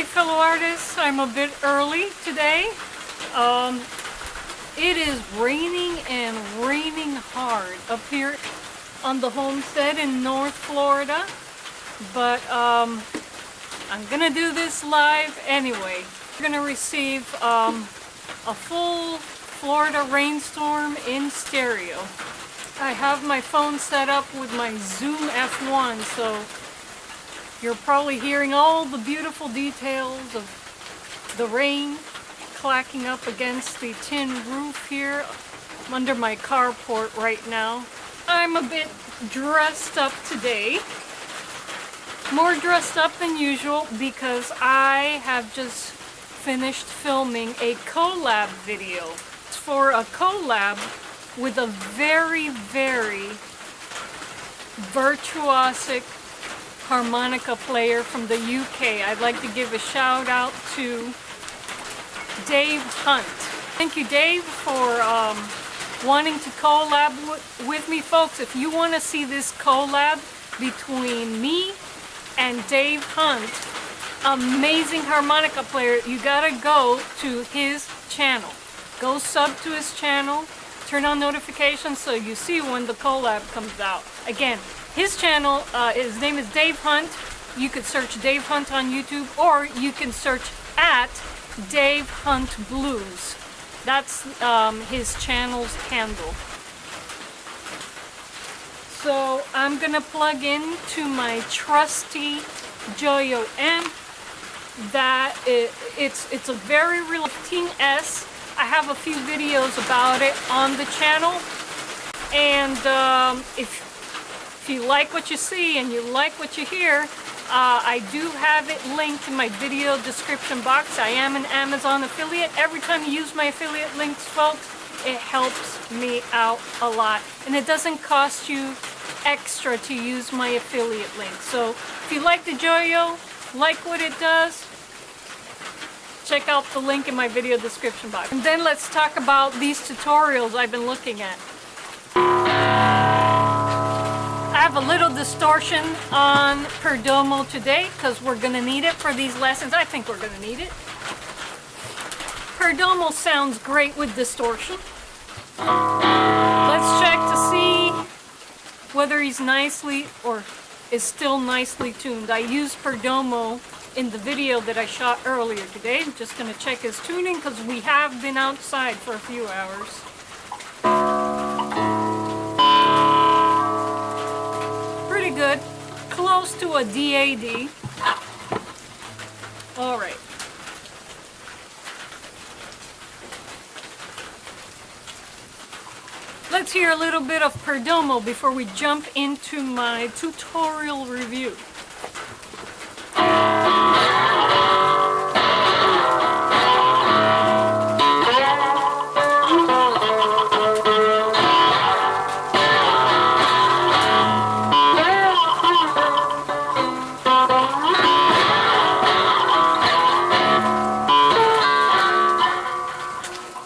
Hey fellow artists, I'm a bit early today. It is raining and raining hard up here on the homestead in North Florida, but I'm gonna do this live anyway. We're gonna receive a full Florida rainstorm in stereo. I have my phone set up with my Zoom F1, so you're probably hearing all the beautiful details of the rain clacking up against the tin roof here. I'm under my carport right now. I'm a bit dressed up today. More dressed up than usual because I have just finished filming a collab video. It's for a collab with a very, very virtuosic harmonica player from the UK. I'd like to give a shout out to Dave Hunt. Thank you, Dave, for wanting to collab with me. Folks, if you want to see this collab between me and Dave Hunt, amazing harmonica player, you gotta go to his channel. Go sub to his channel, turn on notifications so you see when the collab comes out. Again, his channel, his name is Dave Hunt. You could search Dave Hunt on YouTube, or you can search at Dave Hunt Blues. That's his channel's handle. So I'm gonna plug into my trusty Joyo amp. It's a very real 15S. I have a few videos about it on the channel, and if you like what you see and you like what you hear, I do have it linked in my video description box. I am an Amazon affiliate. Every time you use my affiliate links, folks, it helps me out a lot, and it doesn't cost you extra to use my affiliate link. So if you like the Joyo, like what it does, check out the link in my video description box. And then let's talk about these tutorials I've been looking at. I have a little distortion on Perdomo today because we're going to need it for these lessons. I think we're going to need it. Perdomo sounds great with distortion. Let's check to see whether he's nicely or is still nicely tuned. I used Perdomo in the video that I shot earlier today. I'm just going to check his tuning because we have been outside for a few hours. Pretty good. Close to a DAD. All right. Let's hear a little bit of Perdomo before we jump into my tutorial review.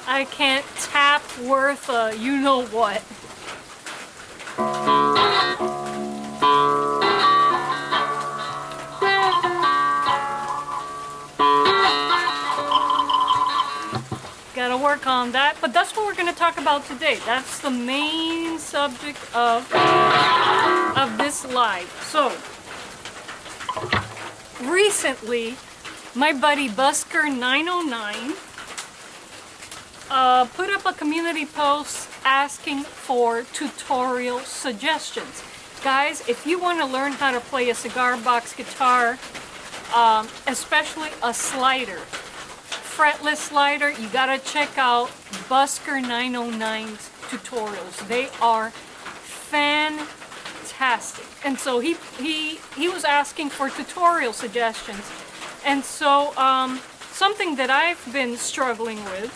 I can't tap worth a you know what. Gotta work on that, but that's what we're going to talk about today. That's the main subject of this live. So, recently, my buddy Busker909 put up a community post asking for tutorial suggestions. Guys, if you want to learn how to play a cigar box guitar, especially a slider, fretless slider, you gotta check out Busker909's tutorials. They are fantastic. And so he was asking for tutorial suggestions. And so something that I've been struggling with,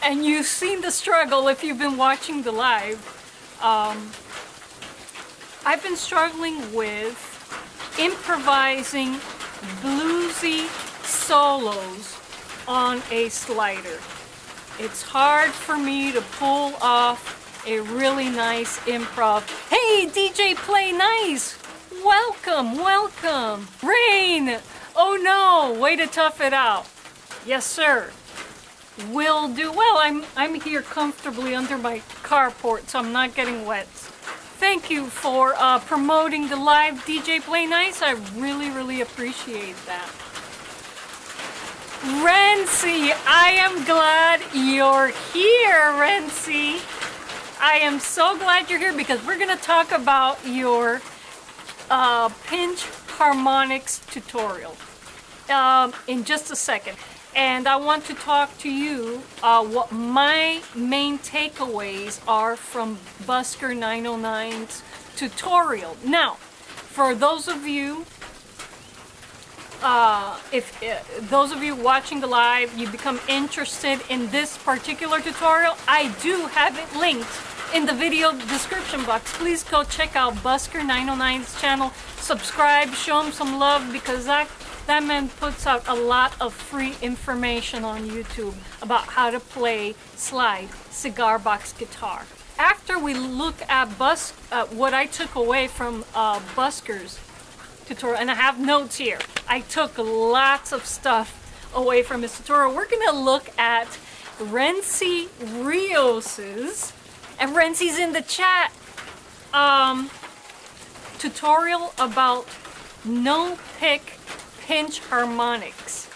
and you've seen the struggle if you've been watching the live, I've been struggling with improvising bluesy solos on a slider. It's hard for me to pull off a really nice improv. Hey, DJ Play Nice! Welcome, welcome! Rain! Oh no, way to tough it out. Yes, sir. Will do. Well, I'm here comfortably under my carport, so I'm not getting wet. Thank you for promoting the live DJ Play Nice. I really appreciate that. Renzi, I am glad you're here, Renzi. I am so glad you're here because we're going to talk about your pinch harmonics tutorial in just a second. And I want to talk to you what my main takeaways are from Busker 909's tutorial. Now, for those of you, those of you watching the live, you become interested in this particular tutorial, I do have it linked in the video description box. Please go check out Busker 909's channel, subscribe, show him some love, because that man puts out a lot of free information on YouTube about how to play slide cigar box guitar. After we look at what I took away from Busker's tutorial, and I have notes here. I took lots of stuff away from his tutorial. We're gonna look at Renzi Rios's, and Renzi's in the chat, tutorial about no pick pinch harmonics.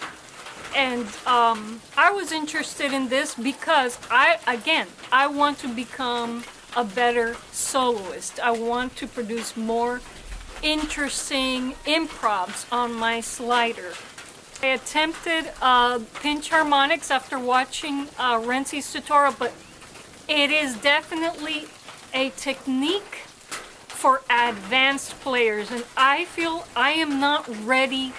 And I was interested in this because I want to become a better soloist. I want to produce more interesting improvs on my slider. I attempted pinch harmonics after watching Renzi's tutorial, but it is definitely a technique for advanced players, and I feel I am not ready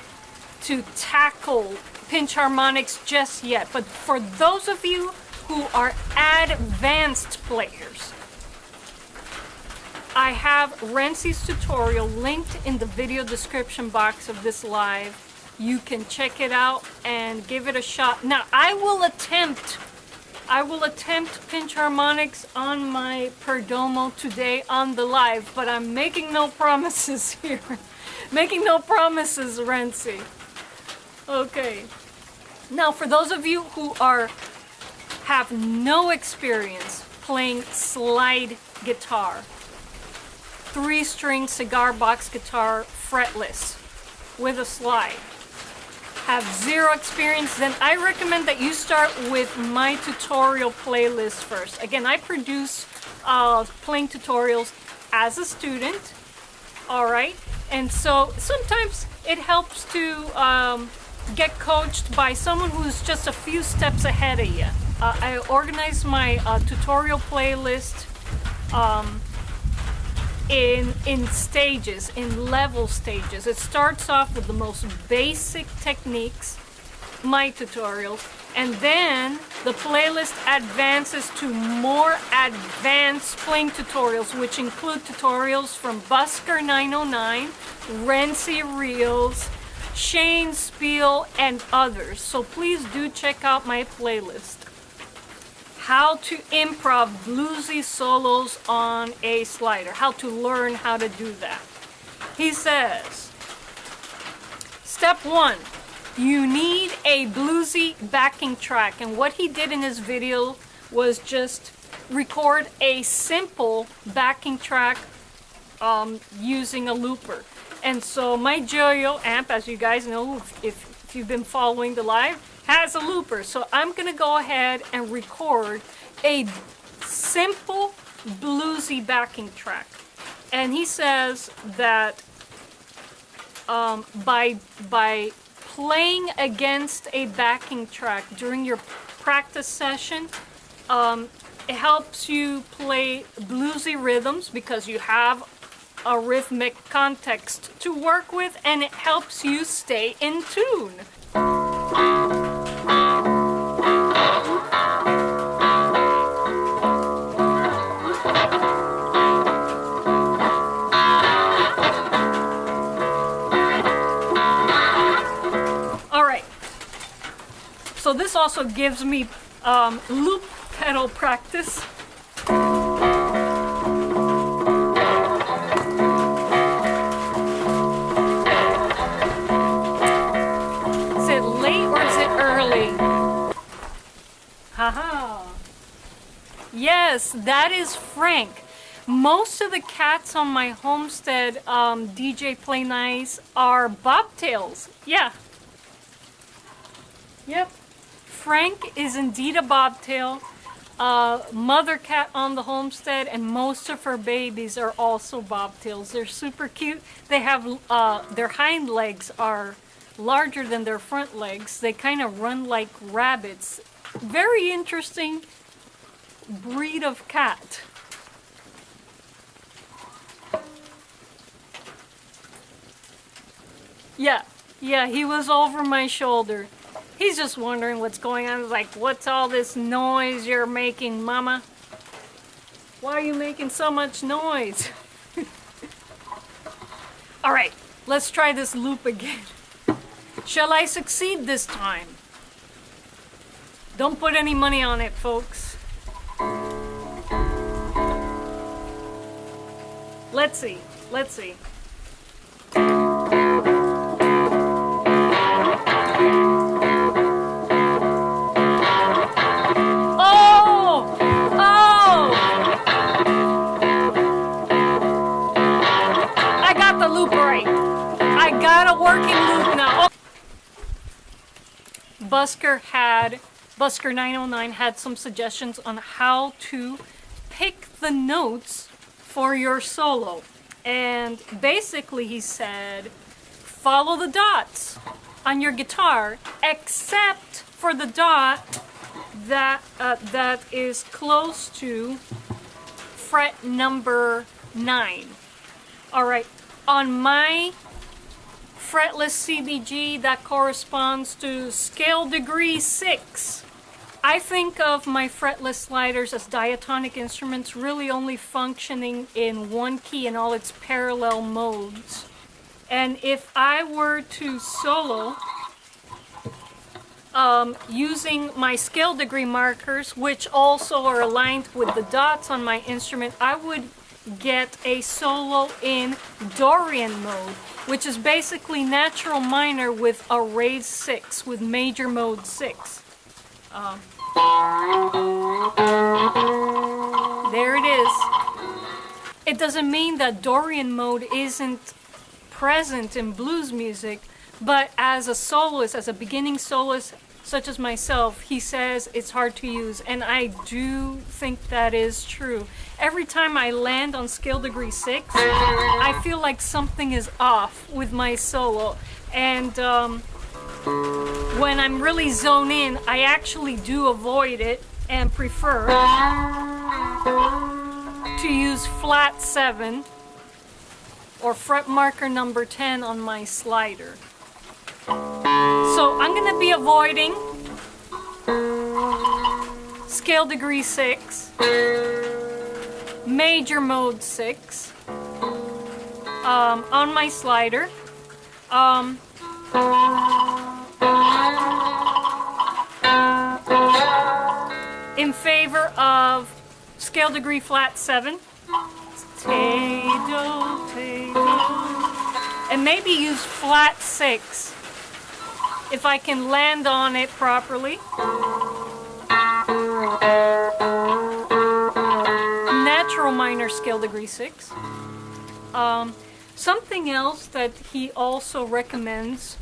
to tackle pinch harmonics just yet. But for those of you who are advanced players, I have Renzi's tutorial linked in the video description box of this live. You can check it out and give it a shot. Now, I will attempt pinch harmonics on my Perdomo today on the live, but I'm making no promises here. Making no promises, Renzi. Okay. Now, for those of you who have no experience playing slide guitar, 3-string cigar box guitar fretless with a slide, have zero experience, then I recommend that you start with my tutorial playlist first. Again, I produce playing tutorials as a student, all right? And so sometimes it helps to get coached by someone who's just a few steps ahead of you. I organize my tutorial playlist in stages, in level stages. It starts off with the most basic techniques, my tutorials, and then the playlist advances to more advanced playing tutorials, which include tutorials from Busker 909, Renzi Reels, Shane Spiel, and others. So please do check out my playlist. How to improv bluesy solos on a slider. How to learn how to do that. He says, step 1, you need a bluesy backing track. And what he did in his video was just record a simple backing track using a looper. And so my Joyo amp, as you guys know, if you've been following the live, has a looper. So I'm gonna go ahead and record a simple bluesy backing track. And he says that by playing against a backing track during your practice session, it helps you play bluesy rhythms because you have a rhythmic context to work with, and it helps you stay in tune. So this also gives me loop pedal practice. Exactly. Haha. Yes, that is Frank. Most of the cats on my homestead, DJ Play Nice, are bobtails. Yeah. Yep. Frank is indeed a bobtail. Mother cat on the homestead, and most of her babies are also bobtails. They're super cute. They have their hind legs are larger than their front legs. They kind of run like rabbits. Very interesting breed of cat. Yeah, he was over my shoulder. He's just wondering what's going on. He's like, what's all this noise you're making, Mama? Why are you making so much noise? All right, let's try this loop again. Shall I succeed this time? Don't put any money on it, folks. Let's see. Working loop now. Busker 909 had some suggestions on how to pick the notes for your solo. And basically he said, follow the dots on your guitar, except for the dot that is close to fret number 9. All right, on my fretless CBG, that corresponds to scale degree 6. I think of my fretless sliders as diatonic instruments, really only functioning in one key in all its parallel modes. And if I were to solo using my scale degree markers, which also are aligned with the dots on my instrument, I would get a solo in Dorian mode, which is basically natural minor with a raised 6, with major mode 6. There it is. It doesn't mean that Dorian mode isn't present in blues music, but as a soloist, as a beginning soloist, such as myself, he says it's hard to use, and I do think that is true. Every time I land on scale degree 6, I feel like something is off with my solo, and when I'm really zoned in, I actually do avoid it and prefer to use flat 7 or fret marker number 10 on my slider. So I'm going to be avoiding scale degree 6, major mode 6 on my slider. In favor of scale degree flat 7. Tay-do, tay-do. And maybe use flat 6 if I can land on it properly. Natural minor scale degree 6. Something else that he also recommends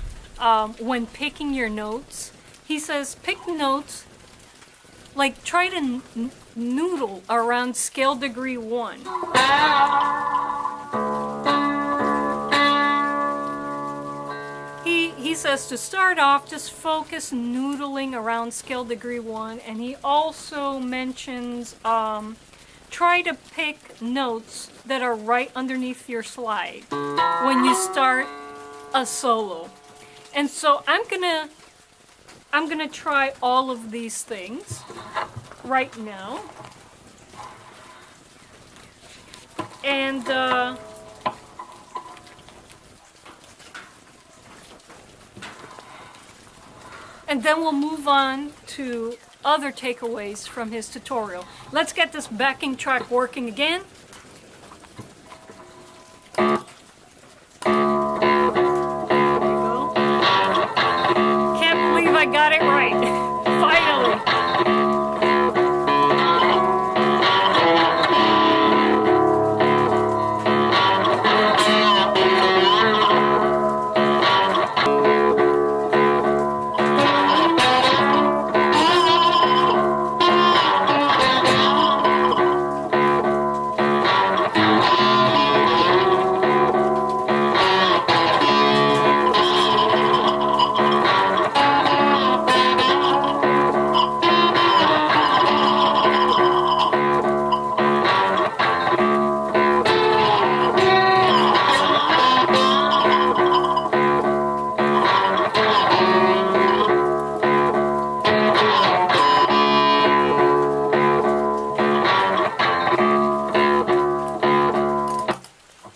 when picking your notes, he says pick notes, like try to noodle around scale degree 1. He says to start off, just focus noodling around scale degree 1, and he also mentions try to pick notes that are right underneath your slide when you start a solo. And so I'm gonna try all of these things right now. And then we'll move on to other takeaways from his tutorial. Let's get this backing track working again. There you go. Can't believe I I got it right. Finally.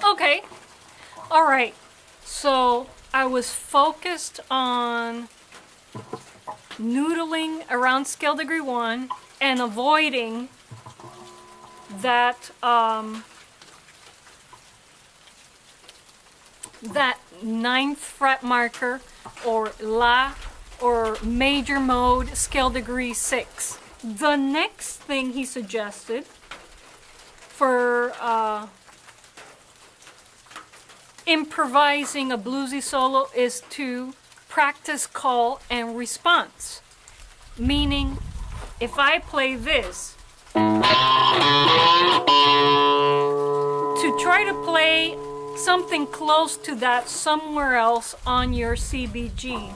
Okay, all right. So I was focused on noodling around scale degree 1 and avoiding that that ninth fret marker or La or major mode scale degree 6. The next thing he suggested for improvising a bluesy solo is to practice call and response. Meaning, if I play this, to try to play something close to that somewhere else on your CBG.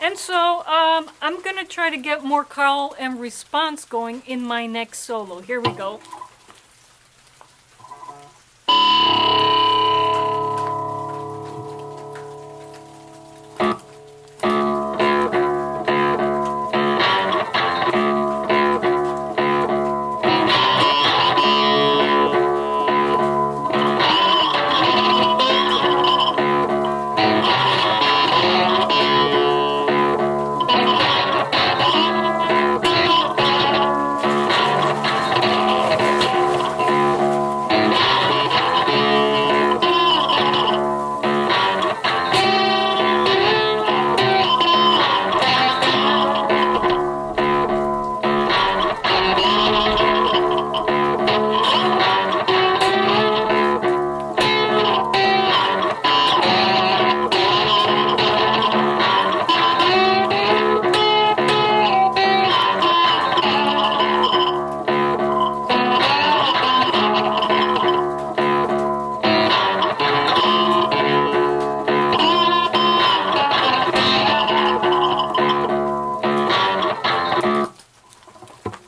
And so I'm gonna try to get more call and response going in my next solo. Here we go.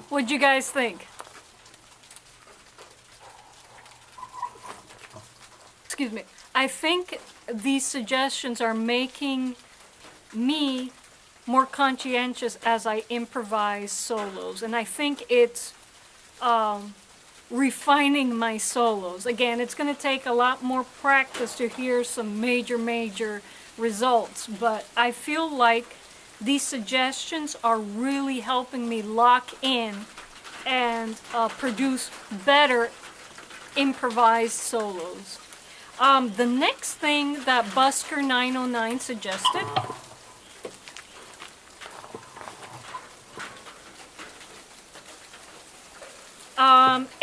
What'd you guys think? Excuse me. I think these suggestions are making me more conscientious as I improvise solos, and I think it's refining my solos. Again, it's going to take a lot more practice to hear some major results, but I feel like these suggestions are really helping me lock in and produce better improvised solos. The next thing that Busker 909 suggested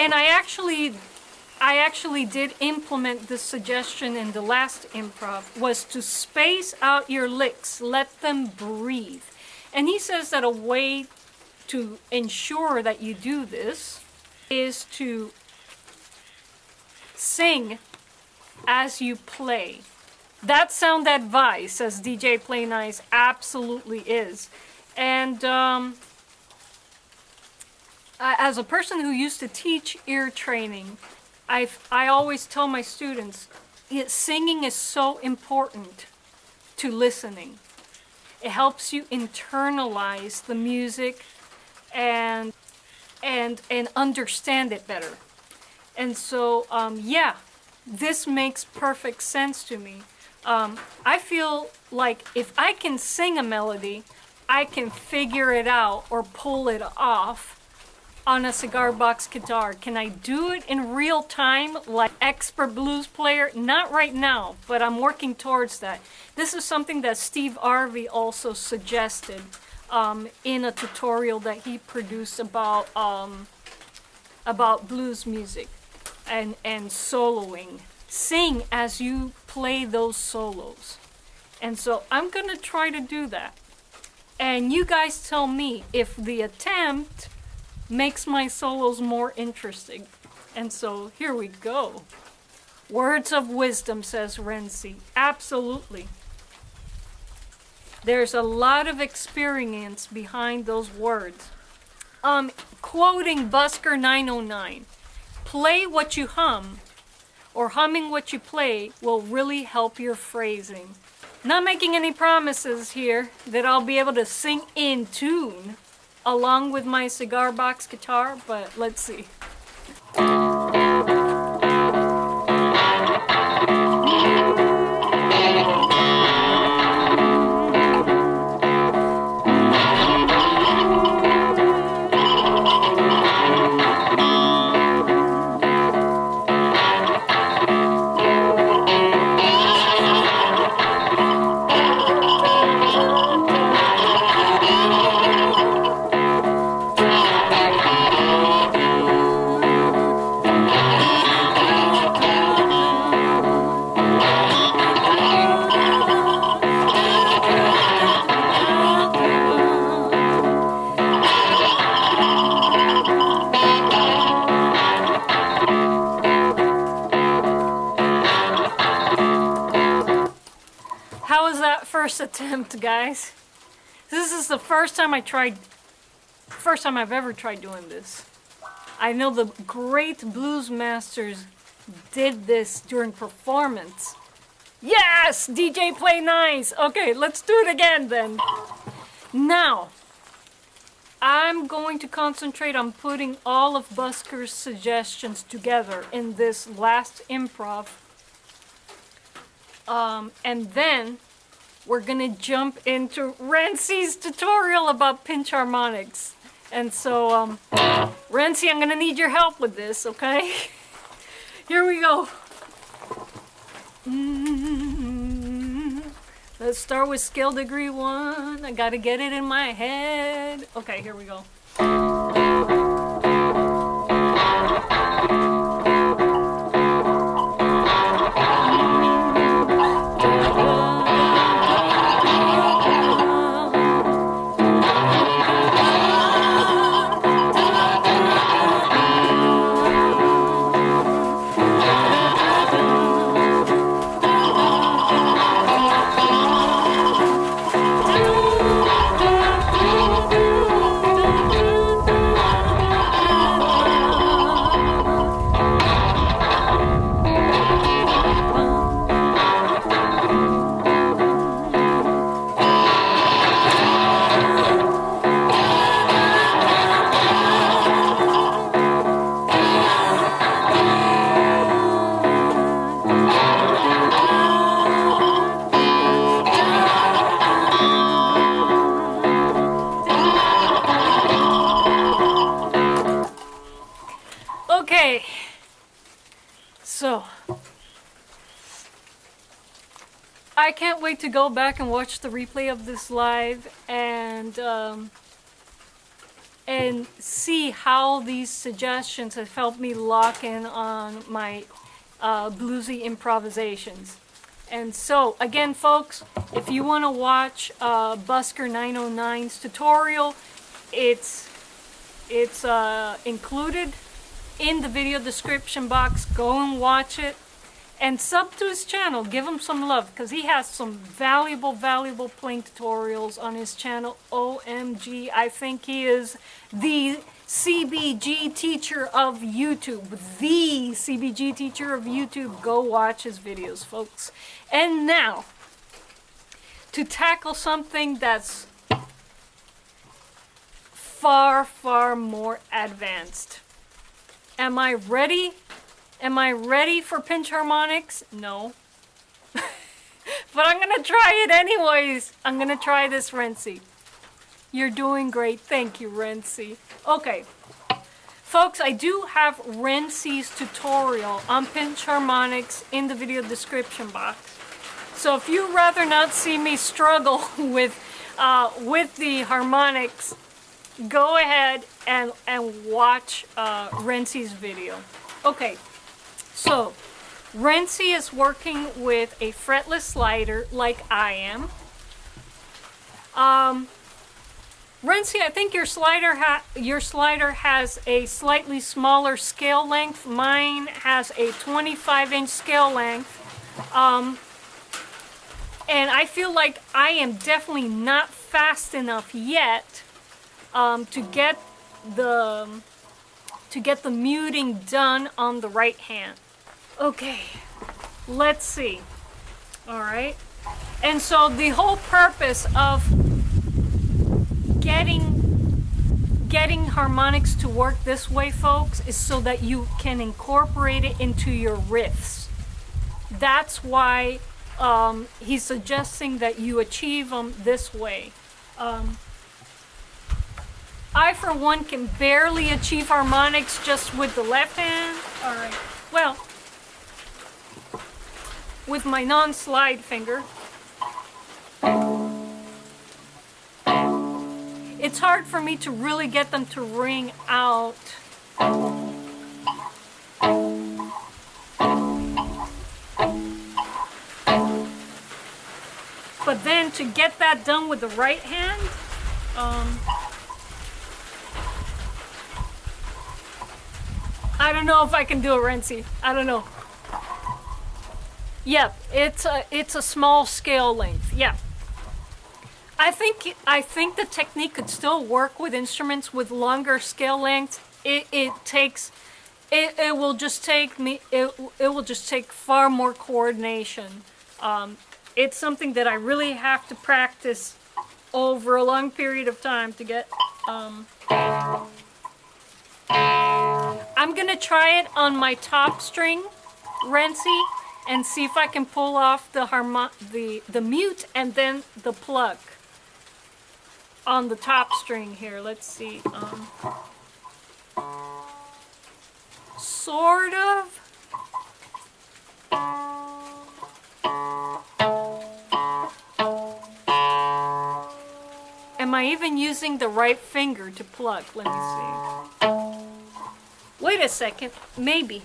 and I actually did implement this suggestion in the last improv, was to space out your licks, let them breathe. And he says that a way to ensure that you do this is to sing as you play. That sound advice, says DJ Play Nice, absolutely is. And as a person who used to teach ear training, I always tell my students, singing is so important to listening. It helps you internalize the music and understand it better. And so, yeah, this makes perfect sense to me. I feel like if I can sing a melody, I can figure it out or pull it off on a cigar box guitar. Can I do it in real time like expert blues player? Not right now, but I'm working towards that. This is something that Steve Harvey also suggested in a tutorial that he produced about blues music and soloing. Sing as you play those solos. And so I'm gonna try to do that. And you guys tell me if the attempt makes my solos more interesting. And so here we go. Words of wisdom, says Renzi. Absolutely. There's a lot of experience behind those words. Quoting Busker 909, play what you hum, or humming what you play will really help your phrasing. Not making any promises here that I'll be able to sing in tune along with my cigar box guitar, but let's see. How was that first attempt, guys? This is the first time I've ever tried doing this. I know the great blues masters did this during performance. Yes! DJ play nice! Okay, let's do it again then. Now, I'm going to concentrate on putting all of Busker's suggestions together in this last improv. And then we're gonna jump into Renzi's tutorial about pinch harmonics. And so, Renzi, I'm gonna need your help with this, okay? Here we go. Let's start with scale degree 1. I gotta get it in my head. Okay, here we go. Okay, so I can't wait to go back and watch the replay of this live and see how these suggestions have helped me lock in on my bluesy improvisations. And so, again, folks, if you want to watch Busker 909's tutorial, it's included in the video description box. Go and watch it and sub to his channel. Give him some love because he has some valuable playing tutorials on his channel. OMG, I think he is the CBG teacher of YouTube. The CBG teacher of YouTube. Go watch his videos, folks. And now, to tackle something that's far more advanced. Am I ready? Am I ready for pinch harmonics? No. But I'm gonna try it anyways. I'm gonna try this, Renzi. You're doing great. Thank you, Renzi. Okay. Folks, I do have Renzi's tutorial on pinch harmonics in the video description box. So if you'd rather not see me struggle with the harmonics, go ahead and watch Renzi's video. Okay, so Renzi is working with a fretless slider like I am. Renzi, I think your slider has a slightly smaller scale length. Mine has a 25-inch scale length. And I feel like I am definitely not fast enough yet to get the muting done on the right hand. Okay, let's see. All right. And so the whole purpose of getting harmonics to work this way, folks, is so that you can incorporate it into your riffs. That's why he's suggesting that you achieve them this way. I, for one, can barely achieve harmonics just with the left hand. All right. Well, with my non-slide finger. It's hard for me to really get them to ring out. But then to get that done with the right hand, I don't know if I can do it, Renzi. I don't know. Yep, it's a small scale length. Yeah. I think the technique could still work with instruments with longer scale lengths. It will just take far more coordination. It's something that I really have to practice over a long period of time to get. I'm gonna try it on my top string, Renzi, and see if I can pull off the mute and then the plug on the top string here. Let's see. Sort of. Am I even using the right finger to plug? Let me see. Wait a second. Maybe.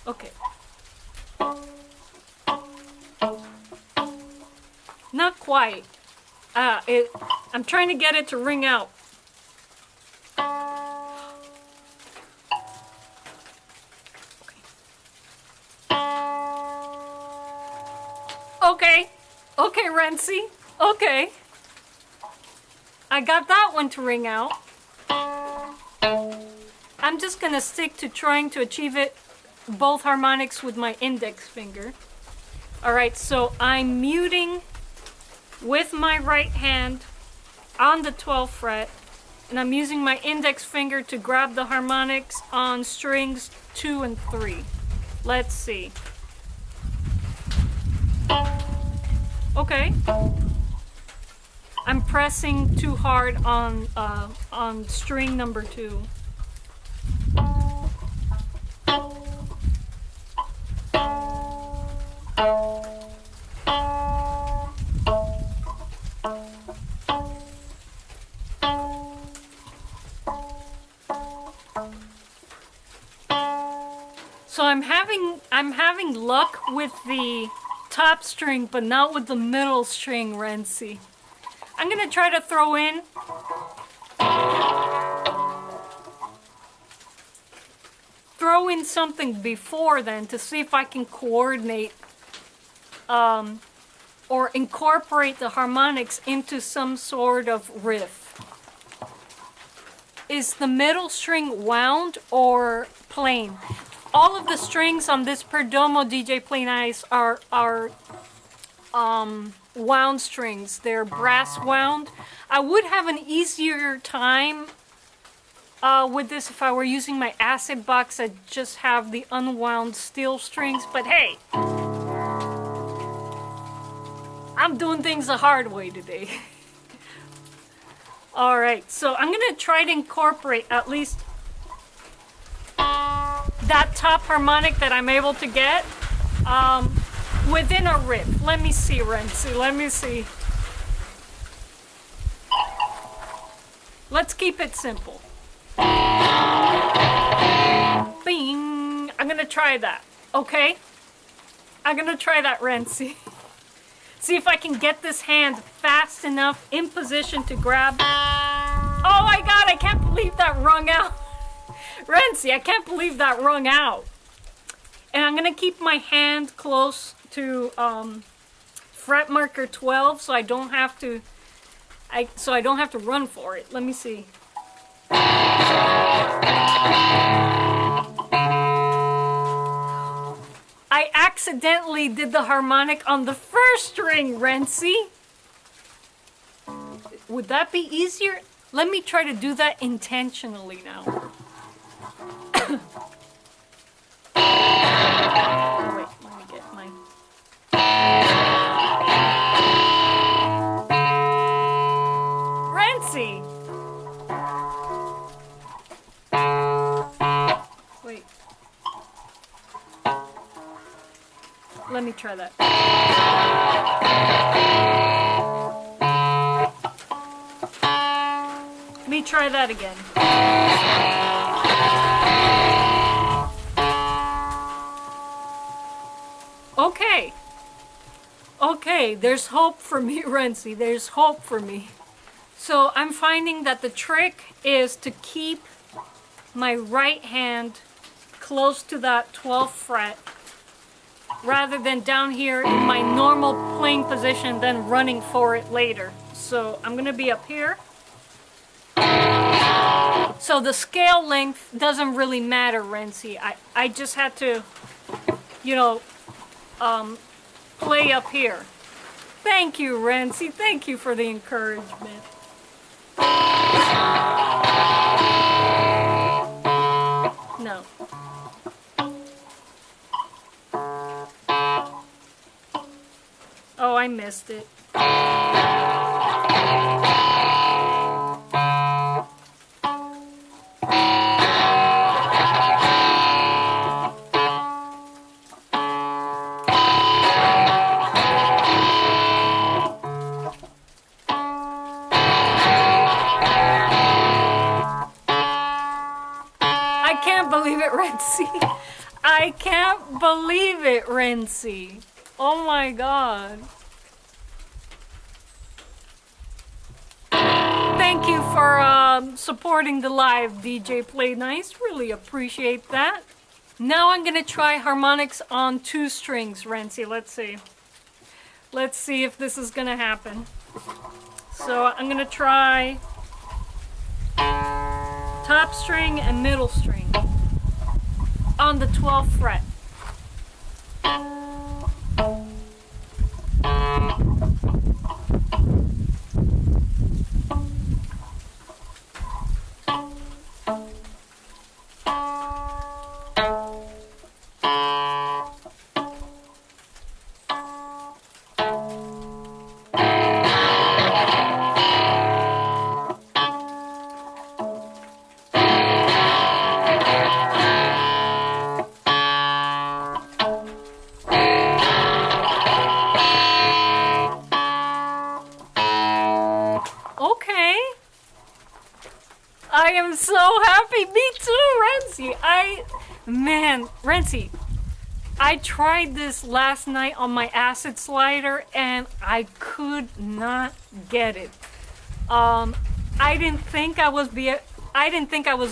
Okay. Not quite. I'm trying to get it to ring out. Okay. Okay, Renzi. Okay. I got that one to ring out. I'm just gonna stick to trying to achieve it both harmonics with my index finger. Alright, so I'm muting with my right hand on the 12th fret, and I'm using my index finger to grab the harmonics on strings 2 and 3. Let's see. Okay. I'm pressing too hard on string number 2. So I'm having luck with the top string, but not with the middle string, Renzi. I'm gonna try to throw in something before then to see if I can coordinate or incorporate the harmonics into some sort of riff. Is the middle string wound or plain? All of the strings on this Perdomo DJ Plain Ice are wound strings. They're brass wound. I would have an easier time with this if I were using my acid box. I just have the unwound steel strings, but hey, I'm doing things the hard way today. Alright, so I'm gonna try to incorporate at least that top harmonic that I'm able to get within a riff. Let me see, Renzi, let me see. Let's keep it simple. Bing! I'm gonna try that, okay? I'm gonna try that, Renzi. See if I can get this hand fast enough in position to grab. Oh my god, I can't believe that rung out. Renzi, I can't believe that rung out. And I'm gonna keep my hand close to fret marker 12 so I don't have to run for it. Let me see. I accidentally did the harmonic on the first string, Renzi. Would that be easier? Let me try to do that intentionally now. Oh, wait, let me get my... Renzi! Wait. Let me try that. Let me try that again. Okay. Okay, there's hope for me, Renzi. There's hope for me. So I'm finding that the trick is to keep my right hand close to that 12th fret rather than down here in my normal playing position, then running for it later. So I'm gonna be up here. So the scale length doesn't really matter, Renzi. I just had to, you know, play up here. Thank you, Renzi. Thank you for the encouragement. No. Oh, I missed it. I can't believe it, Renzi. Oh my god. Thank you for supporting the live, DJ Play Nice. Really appreciate that. Now I'm gonna try harmonics on 2 strings, Renzi. Let's see. Let's see if this is gonna happen. So I'm gonna try top string and middle string on the 12th fret. I am so happy. Me too, Renzi. Man, Renzi, I tried this last night on my acid slider and I could not get it. I didn't think I was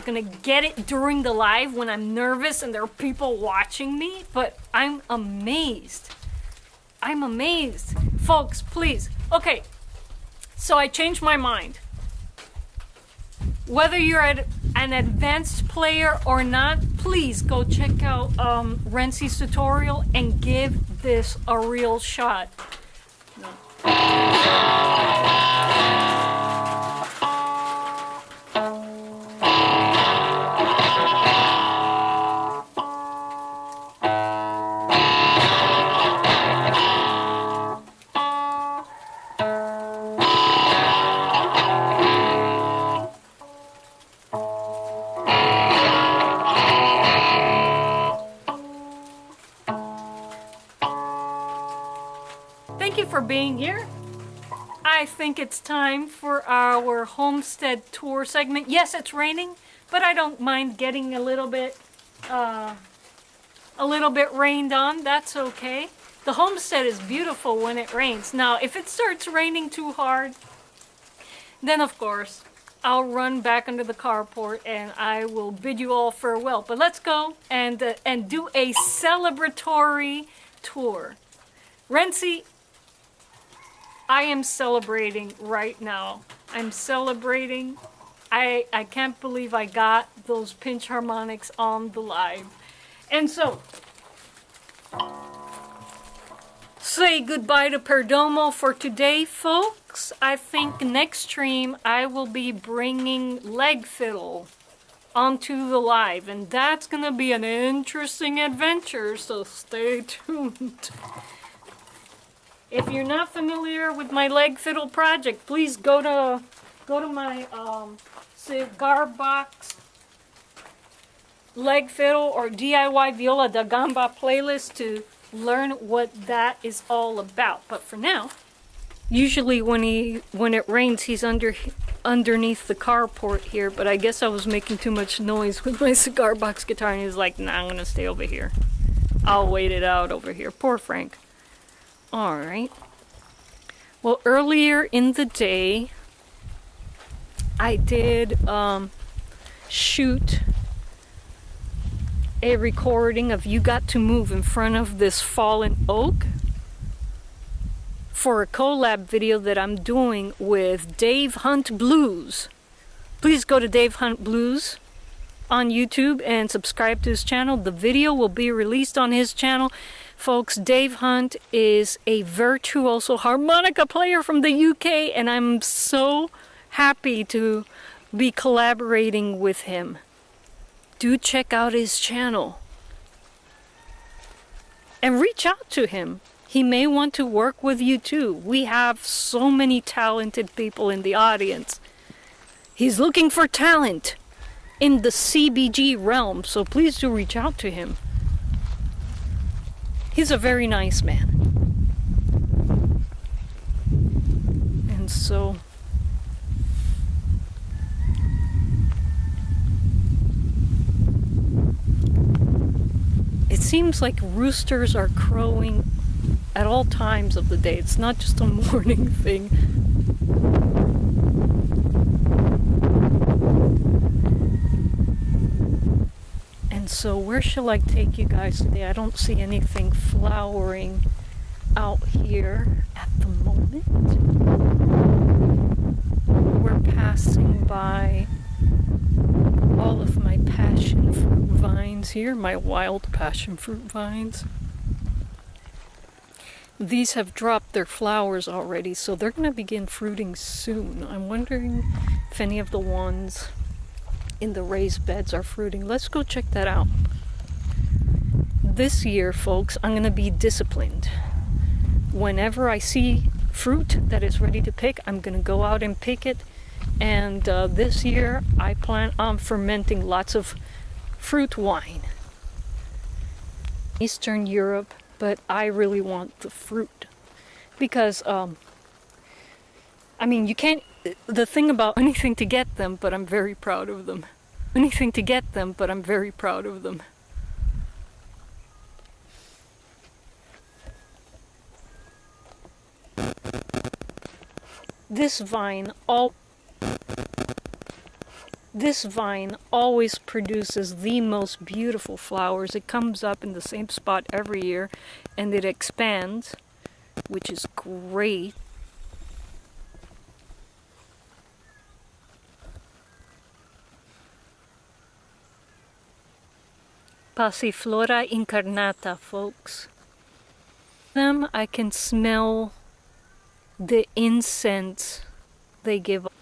gonna get it during the live when I'm nervous and there are people watching me, but I'm amazed. I'm amazed. Folks, please. Okay, so I changed my mind. Whether you're an advanced player or not, please go check out Renzi's tutorial and give this a real shot. No. for being here. I think it's time for our homestead tour segment. Yes, it's raining, but I don't mind getting a little bit rained on. That's okay. The homestead is beautiful when it rains. Now, if it starts raining too hard, then of course I'll run back under the carport and I will bid you all farewell. But let's go and do a celebratory tour. Renzi, I am celebrating right now. I'm celebrating. I can't believe I got those pinch harmonics on the live. And so, say goodbye to Perdomo for today, folks. I think next stream I will be bringing leg fiddle onto the live, and that's gonna be an interesting adventure, so stay tuned. If you're not familiar with my leg fiddle project, please go to my Cigar Box leg fiddle or DIY viola da gamba playlist to learn what that is all about. But for now, usually when it rains, he's underneath the carport here, but I guess I was making too much noise with my Cigar Box guitar, and he's like, nah, I'm gonna stay over here. I'll wait it out over here. Poor Frank. Alright. Well, earlier in the day, I did shoot a recording of You Got to Move in front of this fallen oak for a collab video that I'm doing with Dave Hunt Blues. Please go to Dave Hunt Blues on YouTube and subscribe to his channel. The video will be released on his channel. Folks, Dave Hunt is a virtuoso harmonica player from the UK, and I'm so happy to be collaborating with him. Do check out his channel and reach out to him. He may want to work with you too. We have so many talented people in the audience. He's looking for talent in the CBG realm, so please do reach out to him. He's a very nice man. And so it seems like roosters are crowing at all times of the day. It's not just a morning thing. And so where shall I take you guys today? I don't see anything flowering out here at the moment. We're passing by all of my passion fruit vines here, my wild passion fruit vines. These have dropped their flowers already, so they're going to begin fruiting soon. I'm wondering if any of the ones in the raised beds are fruiting. Let's go check that out. This year, folks, I'm going to be disciplined. Whenever I see fruit that is ready to pick, I'm going to go out and pick it. And this year, I plan on fermenting lots of fruit wine. Eastern Europe, but I really want the fruit. Because, I mean, you can't, the thing about anything to get them, but I'm very proud of them. Anything to get them, but I'm very proud of them. This vine always produces the most beautiful flowers. It comes up in the same spot every year, and it expands, which is great. Passiflora incarnata, folks. Them, I can smell the incense they give off.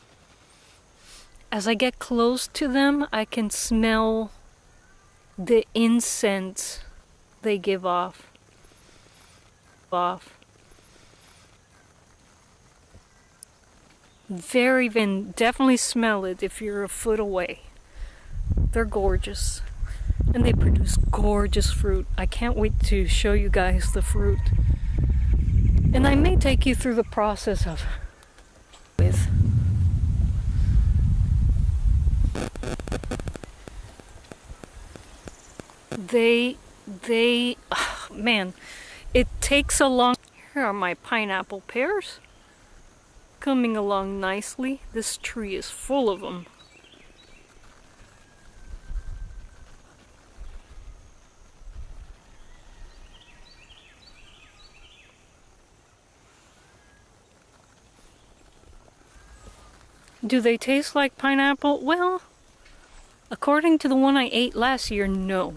As I get close to them, I can smell the incense they give off. Definitely smell it if you're a foot away. They're gorgeous. And they produce gorgeous fruit. I can't wait to show you guys the fruit. And I may take you through the process of with. Man, it takes a long. Here are my pineapple pears coming along nicely. This tree is full of them. Do they taste like pineapple? Well, according to the one I ate last year, no.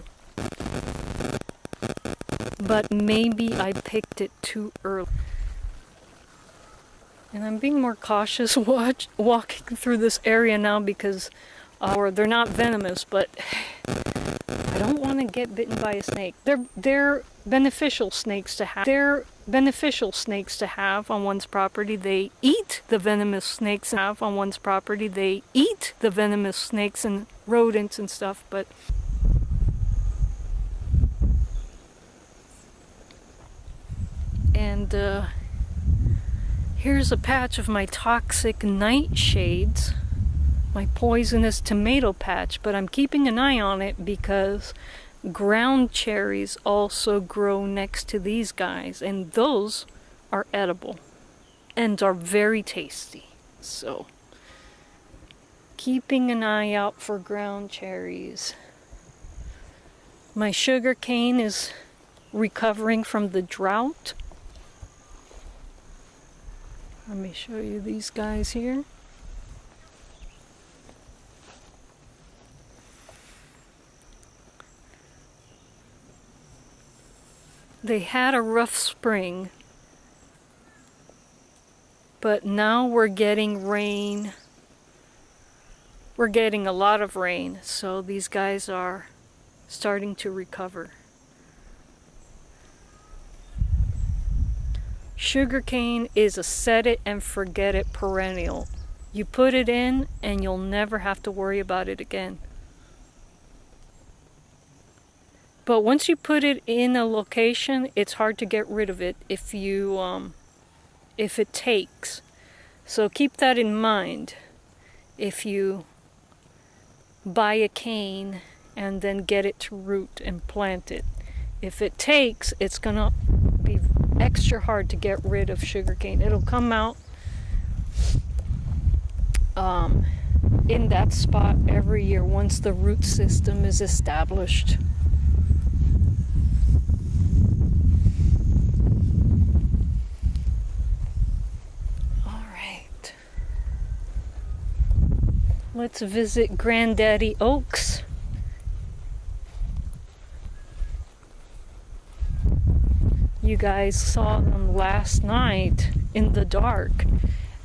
But maybe I picked it too early. And I'm being more cautious walking through this area now because or they're not venomous, but I don't want to get bitten by a snake. They're beneficial snakes to have. They're beneficial snakes to have on one's property. They eat the venomous snakes and have on one's property. They eat the venomous snakes and rodents and stuff, but and here's a patch of my toxic nightshades, my poisonous tomato patch, but I'm keeping an eye on it because ground cherries also grow next to these guys, and those are edible and are very tasty. So keeping an eye out for ground cherries. My sugar cane is recovering from the drought. Let me show you these guys here. They had a rough spring, but now we're getting rain. We're getting a lot of rain, so these guys are starting to recover. Sugarcane is a set it and forget it perennial. You put it in and you'll never have to worry about it again. But once you put it in a location, it's hard to get rid of it if it takes. So keep that in mind. If you buy a cane and then get it to root and plant it, if it takes, it's gonna be extra hard to get rid of sugarcane. It'll come out in that spot every year once the root system is established. All right. Let's visit Granddaddy Oaks. You guys saw them last night in the dark,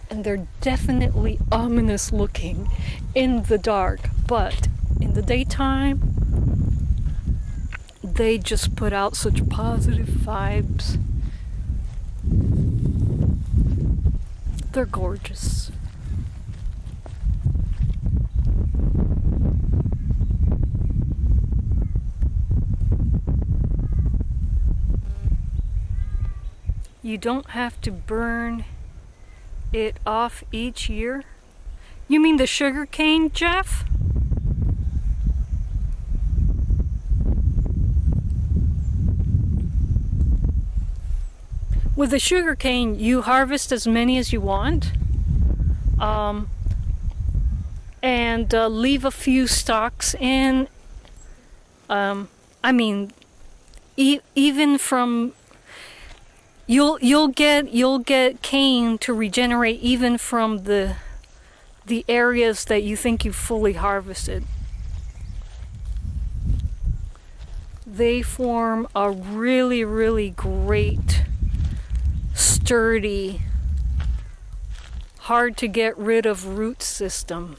and they're definitely ominous looking in the dark, but in the daytime they just put out such positive vibes. They're gorgeous. You don't have to burn it off each year? You mean the sugar cane, Jeff? With the sugar cane, you harvest as many as you want, and leave a few stalks in. I mean, even from you'll get cane to regenerate even from the areas that you think you've fully harvested. They form a really, really great, sturdy, hard to get rid of root system.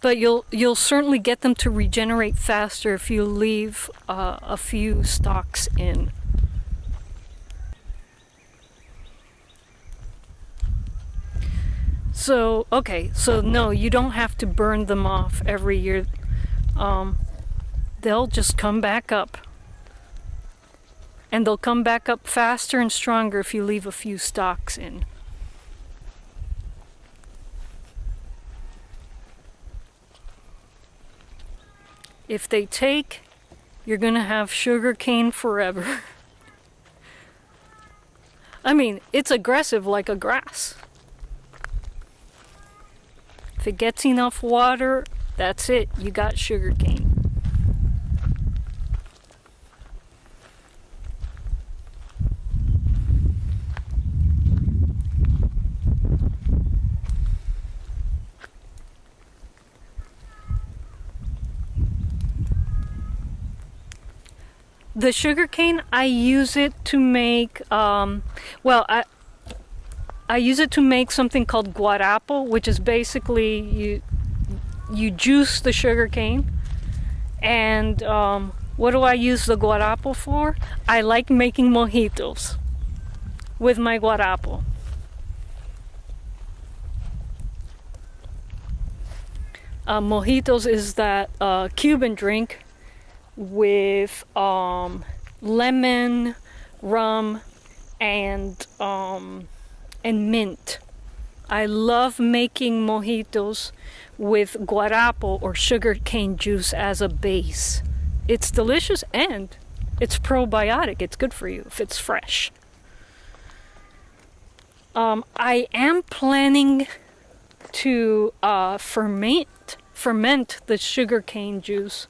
But you'll certainly get them to regenerate faster if you leave a few stalks in. So, okay, so no, you don't have to burn them off every year. They'll just come back up. And they'll come back up faster and stronger if you leave a few stalks in. If they take, you're gonna have sugar cane forever. I mean, it's aggressive like a grass. If it gets enough water, that's it. You got sugar cane. The sugar cane, I use it to make, I use it to make something called guarapo, which is basically you juice the sugar cane. And what do I use the guarapo for? I like making mojitos with my guarapo. Mojitos is that Cuban drink with lemon, rum, and mint. I love making mojitos with guarapo or sugarcane juice as a base. It's delicious and it's probiotic. It's good for you if it's fresh. I am planning to ferment the sugarcane juice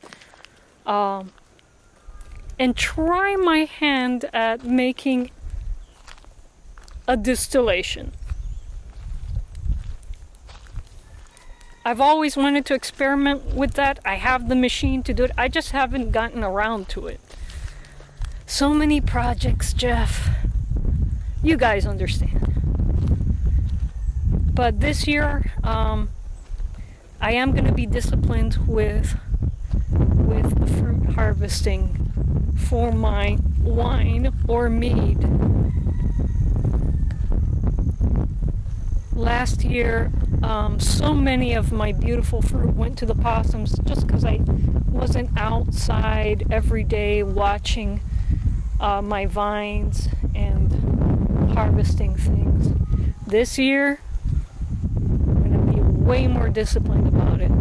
and try my hand at making a distillation. I've always wanted to experiment with that. I have the machine to do it. I just haven't gotten around to it. So many projects, Jeff. You guys understand. But this year, I am going to be disciplined with the fruit harvesting for my wine or mead. Last year, so many of my beautiful fruit went to the possums just because I wasn't outside every day watching my vines and harvesting things. This year, I'm going to be way more disciplined about it.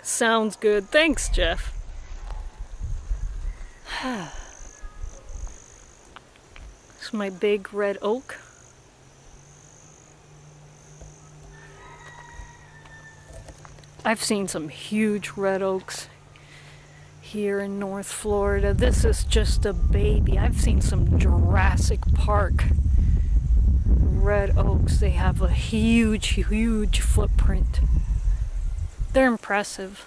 Sounds good. Thanks, Jeff. This is my big red oak. I've seen some huge red oaks here in North Florida. This is just a baby. I've seen some Jurassic Park red oaks. They have a huge, huge footprint. They're impressive.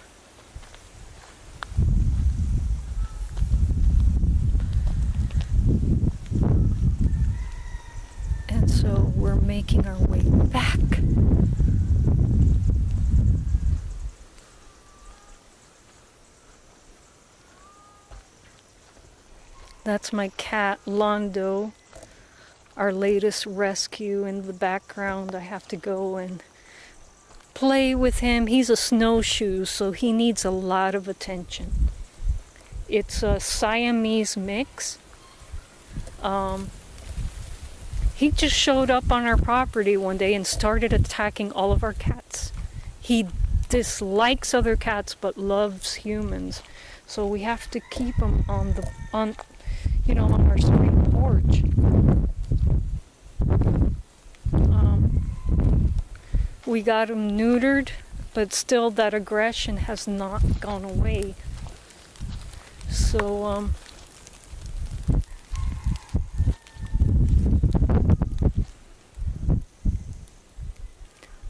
And so we're making our way back. That's my cat, Londo, our latest rescue. In the background, I have to go and play with him. He's a snowshoe, so he needs a lot of attention. It's a Siamese mix. He just showed up on our property one day and started attacking all of our cats. He dislikes other cats but loves humans, so we have to keep him on our spring porch. We got him neutered, but still that aggression has not gone away. So,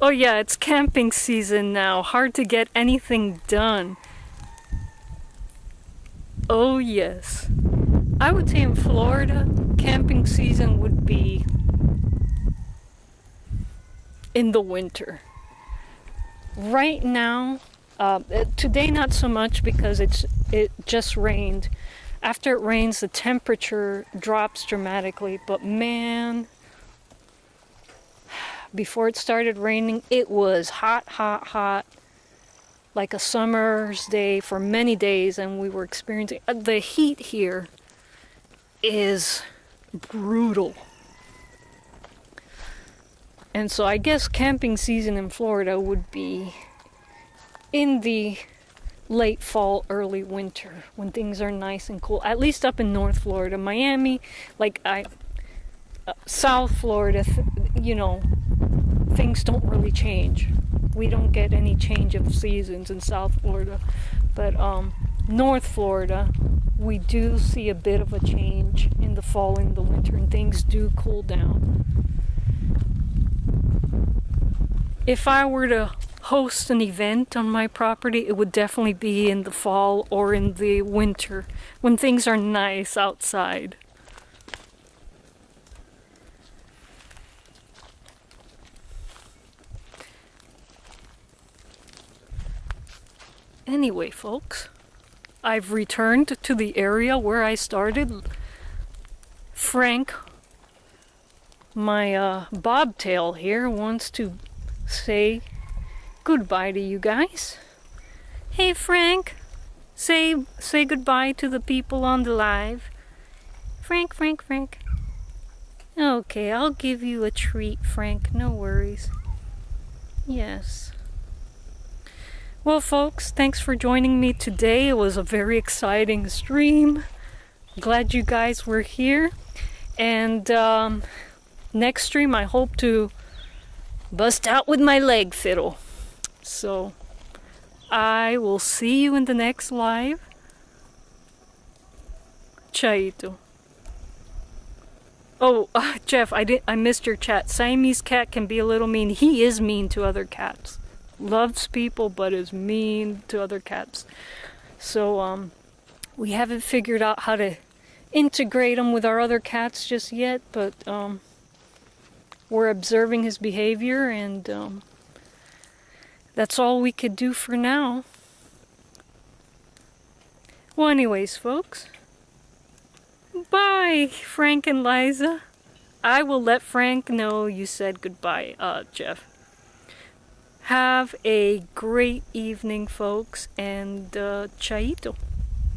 oh yeah, it's camping season now. Hard to get anything done. Oh yes. I would say in Florida, camping season would be in the winter. Right now, today not so much because it just rained. After it rains, the temperature drops dramatically, but man, before it started raining, it was hot, hot, hot. like a summer's day for many days, and we were experiencing the heat here is brutal. And so I guess camping season in Florida would be in the late fall, early winter, when things are nice and cool, at least up in North Florida. Miami, South Florida, you know, things don't really change. We don't get any change of seasons in South Florida. But North Florida, we do see a bit of a change in the fall and the winter, and things do cool down. If I were to host an event on my property, it would definitely be in the fall or in the winter, when things are nice outside. Anyway, folks, I've returned to the area where I started. Frank, my bobtail here, wants to say goodbye to you guys. Hey, Frank, say goodbye to the people on the live. Frank. Okay, I'll give you a treat, Frank. No worries. Yes. Well, folks, thanks for joining me today. It was a very exciting stream. Glad you guys were here. And next stream, I hope to bust out with my leg fiddle. So I will see you in the next live. Chaito. Oh, Jeff, I missed your chat. Siamese cat can be a little mean. He is mean to other cats. Loves people, but is mean to other cats. So we haven't figured out how to integrate him with our other cats just yet, but we're observing his behavior, and that's all we could do for now. Well, anyways, folks, bye, Frank and Liza. I will let Frank know you said goodbye, Jeff. Have a great evening, folks, and chaito.